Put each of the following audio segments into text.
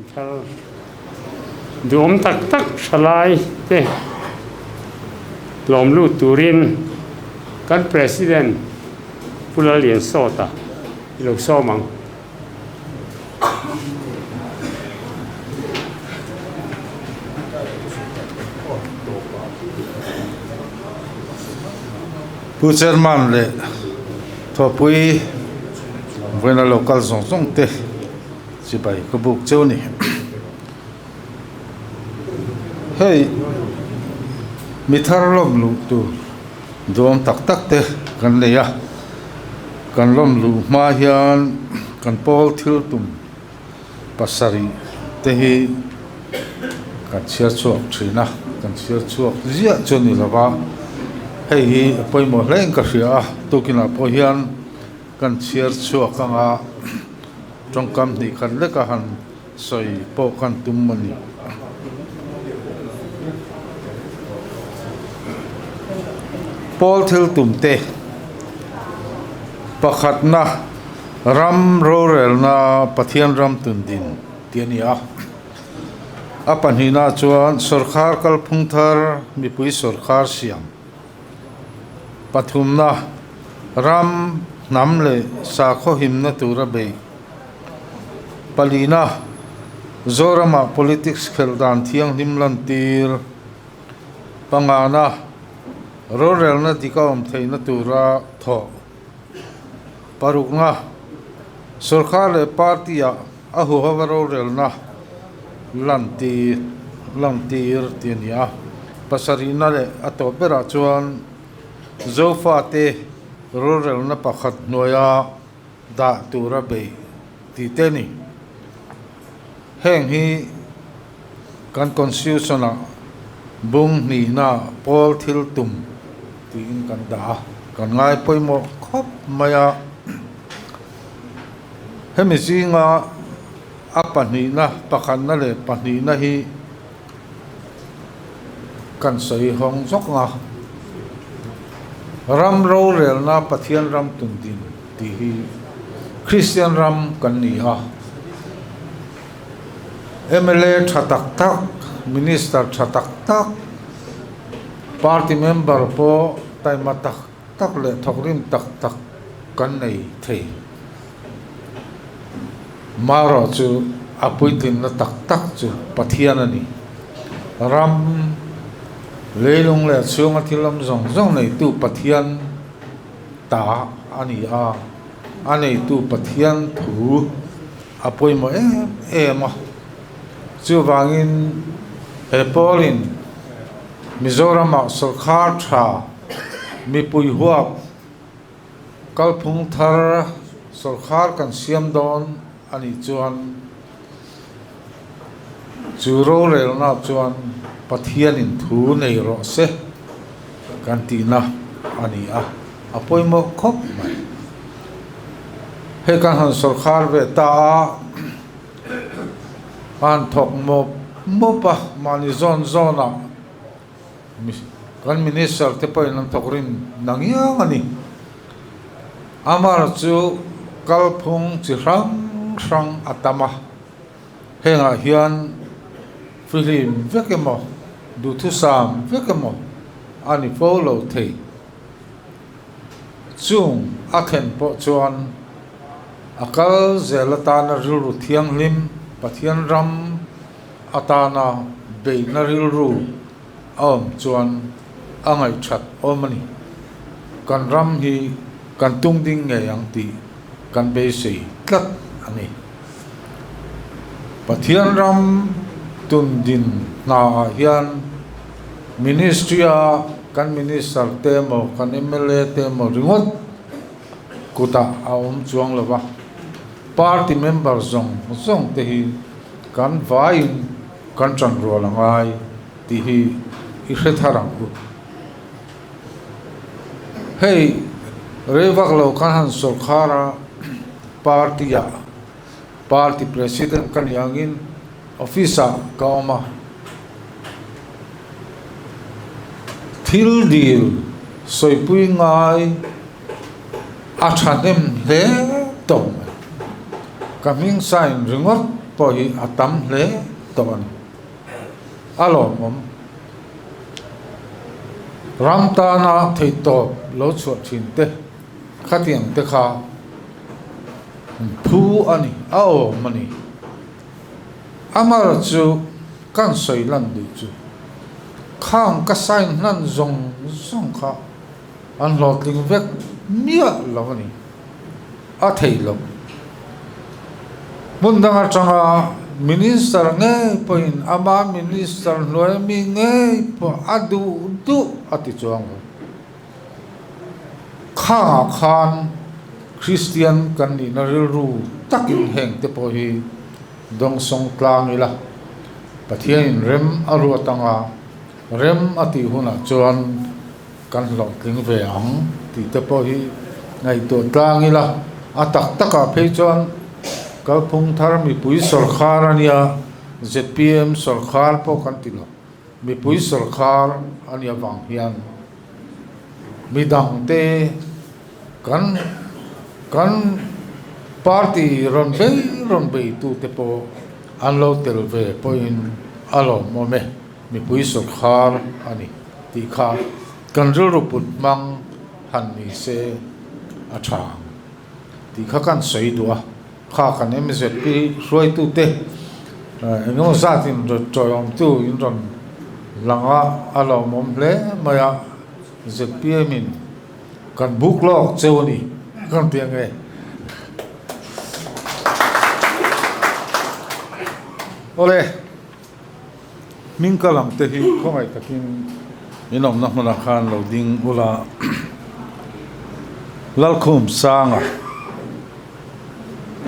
thal duom tak tak salai te lom lu turin kan president pula lian sota ilok somang pu chairman le thopui vena local zong te sipai ko buk cheu ni hey mithar lom lu tu dom tak tak te kan le ya kan lom lu ma hian kan pol thil tum pasari te hi kan chia chuak thina kan chia chuak zia choni lawa hei hi poimo hleng ka hria tukina po hian kan chiar chuak anga tongkam ni khan leka han soi po kan tum mani pol thil tum te pakhat na ram rorel na pathian ram tun din tiania apan hina chuan sarkar kal phungthar mi pui sarkar siam pathum na ram nam le sa kho him na tura be palina zorama politics kheldan thiang himlan tir pangana rorel na dikawm theina tura tho parukna sarkar le partia ahu hawarorel na lantir tiania pasarina le atopera chuan zofa te rorel na pakhat noya da tura be ti te ni heng hi kan constitution a bung ni na pol thil tum tin kan da kan ngai poimo khop maya hemi zinga apani na pakhan na le pani na hi kan soi hong jok nga ram rorel na pathian ram tun din ti hi Christian ram kan ni ha MLA thatak tak minister thatak tak party member po taima tak le thokrim tak kan nei thei maro chu appointin na tak chu pathian ani ram leilung le chunga thilam zong nei tu pathian ta ani a anei tu pathian thu appoimo ma chu wangin he polin Mizoram sarkar tha mi pui huap kalphung thar sarkar kan siam don ani chuan churo rel na chuan pathian in thu nei ro se kan ti na ani a apoimo khop mai he kan han sarkar ve ta an thok mo pa mani zon a kan minister te poi nan thokrin nangyang ani amar chu kalphung chi rang atama henga hian film vekemo du thu sam vekemo ani follow thei chung akhen po chuan akal zelatana ru thiang lim pathian ram atana be na ru chuan angai that omani kan ram hi kan tung ding nge yang ti kan be sei tlat ani pathian ram tun din na hian ministry a kan minister te mo kan MLA te mo ringot kuta chuang lawa party member zong te hi kan vai kan chan ro langai ti hi i khetharang ku hey revak lo kan han sarkara party president kan yangin officer kauma thil dil soipui ngai a thanem he tom kaming sign ringot poi atam le to an alo mom ram ta na thei to lo chuat thin te khatiang te kha phu ani ao mani amar chu kan soi lan du chu khang ka sai nan zong zong kha an lot ling vek mia lo ni a thei lo mun dang changa minister nge point ama minister loi mi nge po adu du ati chuang khan Christian kan ni na ru takin heng te po hi dong song tlang ila pathian rem aru tanga rem ati huna chuan kan lo tling ve ang ti te po hi ngai to tlang ila atak taka phe chuan kalphung thar mi pui sarkar ania ZPM sarkar po kan tilo mi pui sarkar ania wang hian midang te kan party ron bei tu te po anlo tel ve point alo mo me mi pui sarkar ani ti kha kan ru put mang han ni se a thang ti kha kan sei dua kha kan MZP roi tu te ngo sa tin ro choyom tu in ron langa alo mom ble maya ZPM in kan book log chewni kan tiang e ole min kalam te hi khongai takin inom na hmana khan lo ding ula lalkhum sanga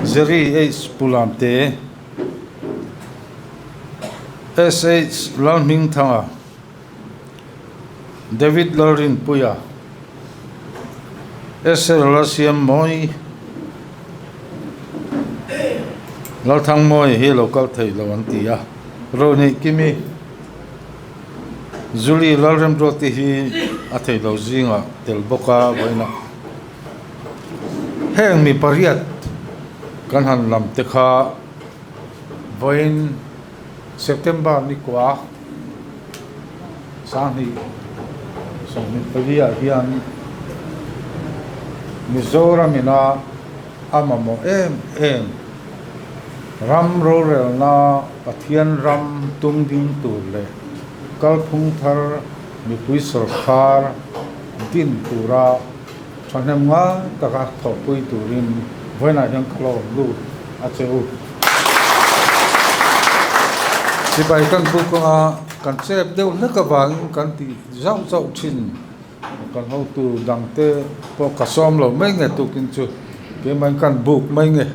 Zeri H Pulante SH Lalming Thanga David Lorin Puya SL Lasiam Moi Lalthang Moi he local thai lawantia Roni Kimi Zuli Lalrem Roti hi athai lo zinga tel boka boina heng mi pariat kan han lam te kha voin September ni kwa sang ni so mi palia hian Mizoram ina amamo em ram ro rel na pathian ram tum ding tu le kalphung thar mi pui sarkar din pura chanem nga taka tho pui turin voina yang khlo lu acheu sipai kan bu ko a concept deu na ka wang kan ti zau zau chin kan ho tu dang te po ka som lo mai nge tu kin chu ke man kan buk mai nge